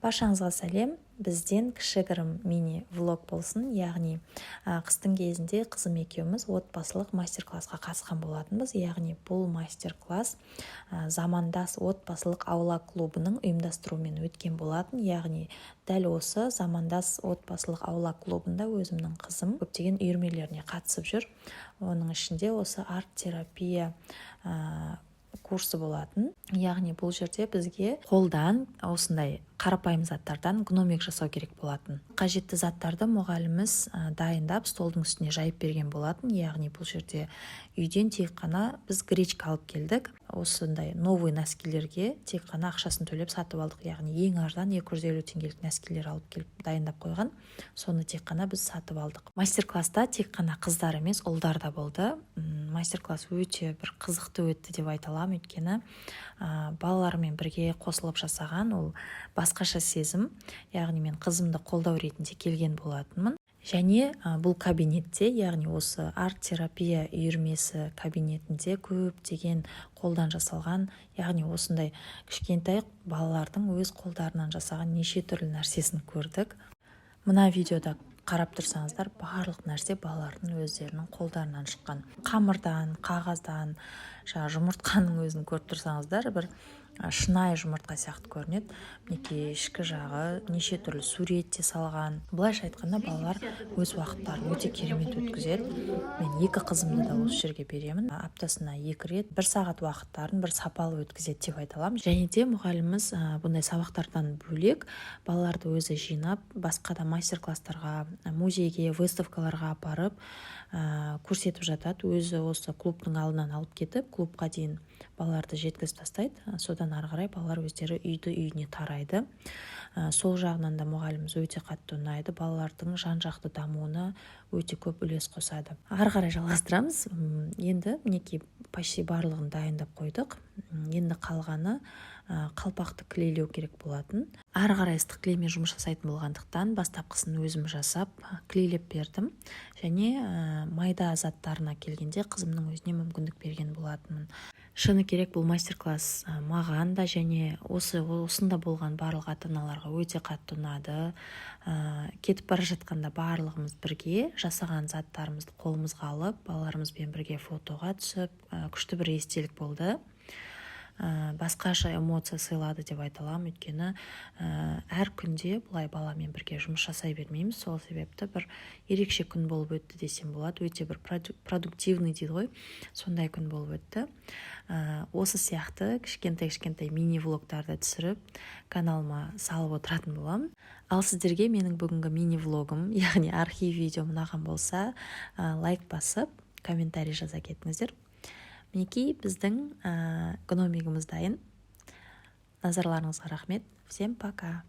Баршаңызға сәлем. Бізден кішігірім мини-влог болсын, яғни қыстың кезінде қызым екеуміз отбасылық мастер-классқа қатысқан болатынбыз. Яғни бұл мастер-класс Замандас отбасылық аула клубының ұйымдастыруымен өткен болатын. Яғни дәл осы Замандас отбасылық аула клубында өзімнің қызым көптеген үйірмелеріне қатысып жүр. Оның ішінде осы арт-терапия курсы болатын. Яғни бұл жерде бізге қолдан осындай қарапайым заттардан гномик жасау керек болатын. Қажетті заттарды мұғаліміміз дайындап столдың үстіне жайып берген болатын. Яғни бұл жерде үйден тек қана біз гречка алып келдік. Осындай новый нәскилерге тек қана ақшасын төлеп сатып алдық. Яғни ең арзан 250 теңгелік нәскилер алып келіп дайындап қойған. Соны тек қана біз сатып алдық. Мастер-класста тек қана қыздар емес, ұлдар да болды. Мастер-класс өте бір қызықты өтті деп айта аламын, өйткені балалармен бірге қосылып жасаған ол басқаша сезім. Яғни мен қызымды қолдау ретінде келген болатынмын. Және бұл кабинетте, яғни осы арт-терапия үйірмесі кабинетінде көптеген қолдан жасалған, яғни осындай кішкентай балалардың өз қолдарынан жасаған неше түрлі нәрсесін көрдік. Мына видеода қарап тұрсаңыздар, барлық нәрсе балалардың өздерінің қолдарынан шыққан. Қамырдан, қағаздан, жұмыртқаның өзін көріп тұрсаңыздар, бір шынайы жұмыртқа сияқты көрінеді. Мінекей ішкі жағы неше түрлі суретте салған. Былайша айтқанда балалар өз уақыттарын өте керемет өткізеді. Мен екі қызымды да осы жерге беремін. Аптасына 2 рет 1 сағат уақыттарын бір сапалы өткізеді деп айта аламын. Және де мұғаліміміз бұндай сабақтардан бөлек балаларды өзі жинап, басқа да мастер-класстарға, музейге, выставкаларға апарып көрсетіп жатады. Өзі осы клубтың алдынан алып кетіп, клубқа дейін балаларды жеткізіп тастайды. Содан ары қарай балалар өздері үйіне тарайды. Сол жағынан да мұғаліміміз өте қатты ұнайды. Балалардың жан-жақты дамуына өте көп үлес қосады. Ары қарай жалғастырамыз. Енді мінекей почти барлығын дайындап қойдық. Енді қалғаны қалпақты клейлеу керек болатын. Ары қарай ыстық клеймен жұмыс жасайтын болғандықтан бастапқысын өзім жасап клейлеп бердім. Және майда заттарына келгенде қызымның өзіне мүмкіндік берген болатынмын. Шыны керек, бұл мастер-класс маған да және осында болған барлық ата-аналарға өте қатты ұнады. Кетіп бара жатқанда барлығымыз бірге жасаған заттарымызды қолымызға алып, балаларымызбен бірге фотоға түсіп, күшті бір естелік болды. Басқаша эмоция сыйлады деп айта аламын, өйткені әр күнде бұлай баламен бірге жұмыс жасай бермейміз. Сол себепті бір ерекше күн болып өтті десем болады. Өте бір продуктивный дейді ғой, сондай күн болып өтті. Осы сияқты кішкентай мини-влогтарды түсіріп каналыма салып отыратын боламын. Ал сіздерге менің бүгінгі мини-влогым, яғни архив видео ұнаған болса, лайк басып, комментарий жаза кетіңіздер. Мінекей біздің гномигіміз дайын. Назарларыңызға рахмет. Всем пока.